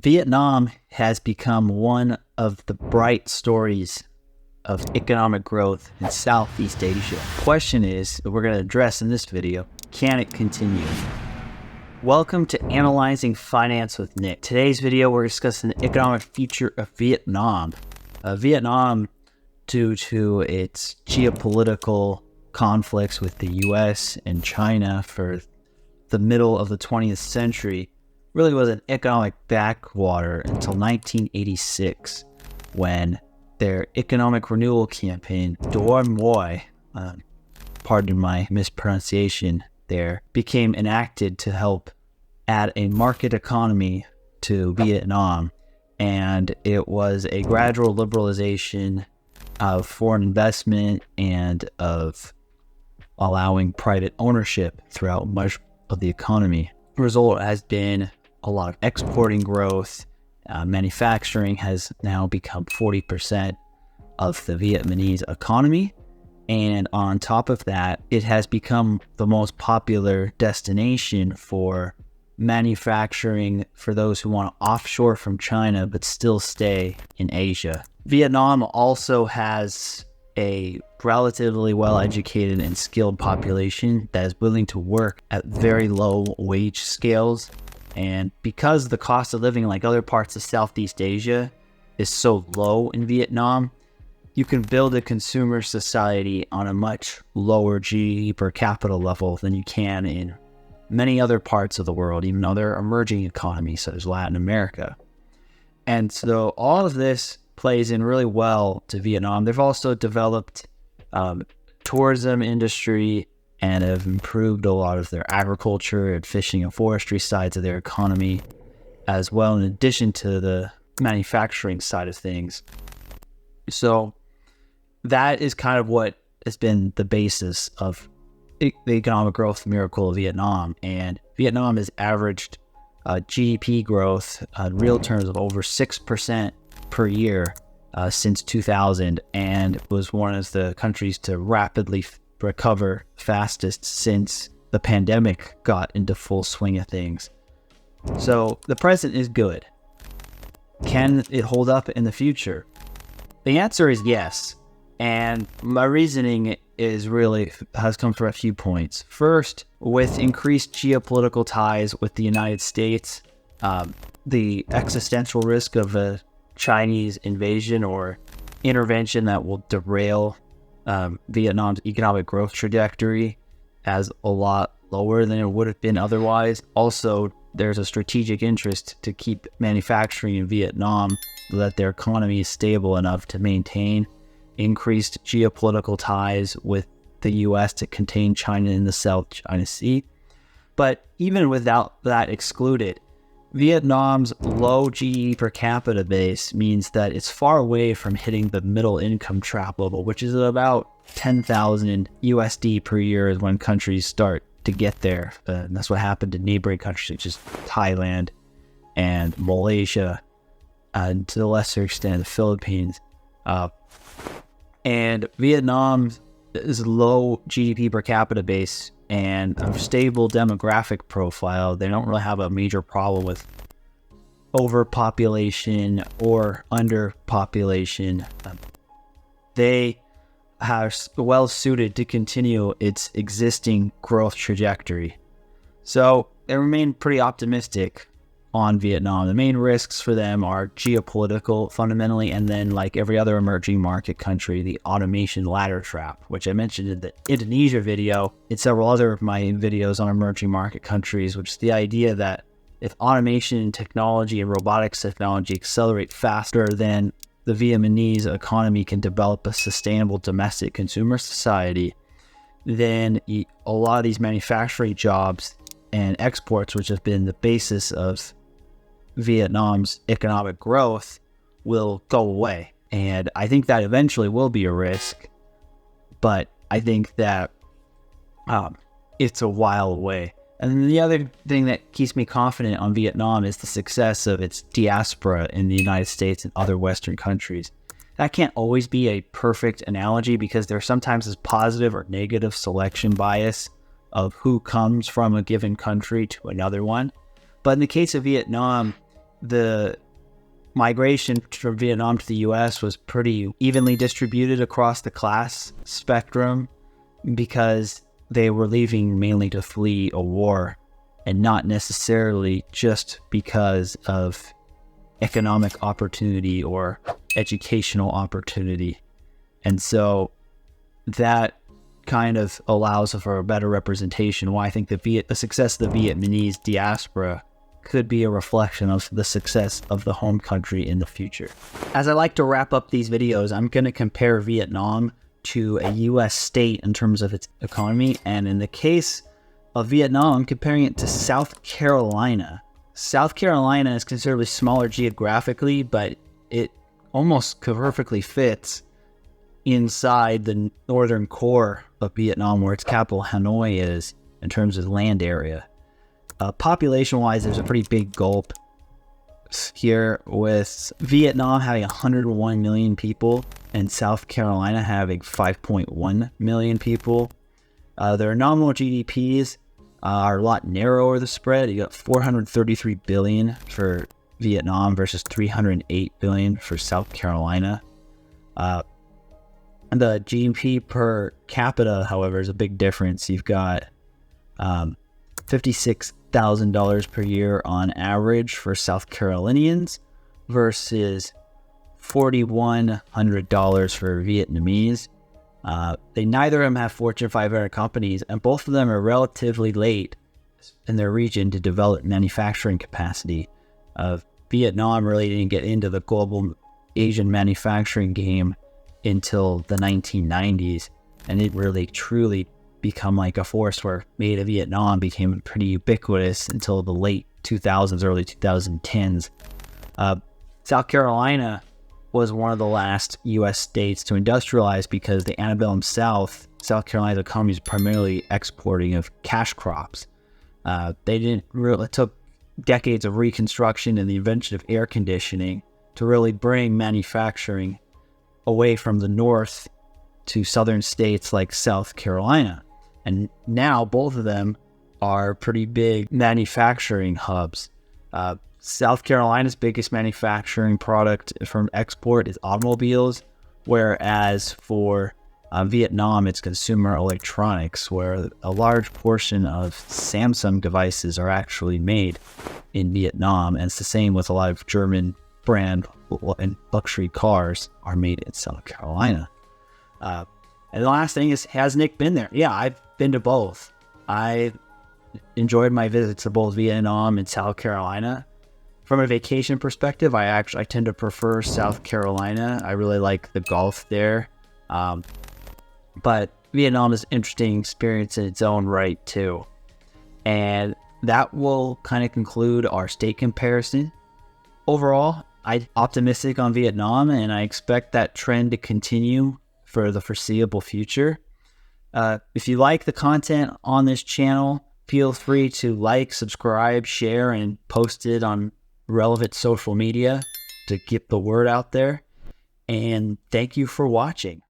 Vietnam has become one of the bright stories of economic growth in Southeast Asia. The question is, that we're going to address in this video, can it continue? Welcome to Analyzing Finance with Nick. Today's video, we're discussing the economic future of Vietnam. Vietnam, due to its geopolitical conflicts with the US and China for the middle of the 20th century, really was an economic backwater until 1986, when their economic renewal campaign, Door Moi, pardon my mispronunciation there, became enacted to help add a market economy to Vietnam. And it was a gradual liberalization of foreign investment and of allowing private ownership throughout much of the economy. The result has been a lot of exporting growth. Manufacturing has now become 40% of the Vietnamese economy. And on top of that, it has become the most popular destination for manufacturing for those who want to offshore from China but still stay in Asia. Vietnam also has a relatively well-educated and skilled population that is willing to work at very low wage scales. And because the cost of living, like other parts of Southeast Asia, is so low in Vietnam, you can build a consumer society on a much lower GDP per capita level than you can in many other parts of the world, even other emerging economies such as Latin America. And so all of this plays in really well to Vietnam. They've also developed tourism industry and have improved a lot of their agriculture and fishing and forestry sides of their economy as well, in addition to the manufacturing side of things. So that is kind of what has been the basis of the economic growth miracle of Vietnam. And Vietnam has averaged GDP growth in real terms of over 6% per year since 2000, and was one of the countries to rapidly recover fastest since the pandemic got into full swing of things. So the present is good. Can it hold up in the future? The answer is yes. And my reasoning has come from a few points. First, with increased geopolitical ties with the United States, the existential risk of a Chinese invasion or intervention that will derail Vietnam's economic growth trajectory as a lot lower than it would have been otherwise. Also, there's a strategic interest to keep manufacturing in Vietnam so that their economy is stable enough to maintain increased geopolitical ties with the US to contain China in the South China Sea. But even without that excluded, Vietnam's low GDP per capita base means that it's far away from hitting the middle income trap level, which is about 10,000 USD per year is when countries start to get there. And that's what happened to neighboring countries such as Thailand and Malaysia, and to a lesser extent the Philippines. And Vietnam's low GDP per capita base and a stable demographic profile, they don't really have a major problem with overpopulation or underpopulation. They are well suited to continue its existing growth trajectory. So they remain pretty optimistic on Vietnam. The main risks for them are geopolitical fundamentally, and then, like every other emerging market country, the automation ladder trap, which I mentioned in the Indonesia video, and several other of my videos on emerging market countries, which is the idea that if automation technology and robotics technology accelerate faster than the Vietnamese economy can develop a sustainable domestic consumer society, then a lot of these manufacturing jobs and exports, which have been the basis of Vietnam's economic growth, will go away. And I think that eventually will be a risk, but I think that it's a while away. And the other thing that keeps me confident on Vietnam is the success of its diaspora in the United States and other Western countries. That can't always be a perfect analogy because there sometimes is positive or negative selection bias of who comes from a given country to another one. But in the case of Vietnam, the migration from Vietnam to the US was pretty evenly distributed across the class spectrum because they were leaving mainly to flee a war and not necessarily just because of economic opportunity or educational opportunity. And so that kind of allows for a better representation. Why I think the success of the Vietnamese diaspora could be a reflection of the success of the home country in the future. As I like to wrap up these videos, I'm going to compare Vietnam to a US state in terms of its economy. And in the case of Vietnam, I'm comparing it to South Carolina. South Carolina is considerably smaller geographically, but it almost perfectly fits inside the northern core of Vietnam, where its capital Hanoi is in terms of land area. Population-wise, there's a pretty big gulp here, with Vietnam having 101 million people and South Carolina having 5.1 million people. Their nominal GDPs are a lot narrower, the spread. You got 433 billion for Vietnam versus 308 billion for South Carolina. And the GDP per capita, however, is a big difference. You've got $56,000 per year on average for South Carolinians versus $4,100 for Vietnamese. They neither of them have Fortune 500 companies, and both of them are relatively late in their region to develop manufacturing capacity. Vietnam really didn't get into the global Asian manufacturing game until the 1990s, and it really truly become like a force where made in Vietnam became pretty ubiquitous until the late 2000s, early 2010s. South Carolina was one of the last U.S. states to industrialize because the antebellum South Carolina's economy is primarily exporting of cash crops. It took decades of reconstruction and the invention of air conditioning to really bring manufacturing away from the north to southern states like South Carolina. And now both of them are pretty big manufacturing hubs. South Carolina's biggest manufacturing product from export is automobiles, whereas for Vietnam, it's consumer electronics, where a large portion of Samsung devices are actually made in Vietnam. And it's the same with a lot of German brand and luxury cars are made in South Carolina. And the last thing is, has Nick been there? Yeah, I've been to both. I enjoyed my visits to both Vietnam and South Carolina. From a vacation perspective, I tend to prefer South Carolina. I really like the Gulf there. But Vietnam is an interesting experience in its own right too. And that will kind of conclude our state comparison. Overall, I'm optimistic on Vietnam, and I expect that trend to continue for the foreseeable future. If you like the content on this channel, feel free to like, subscribe, share, and post it on relevant social media to get the word out there. And thank you for watching.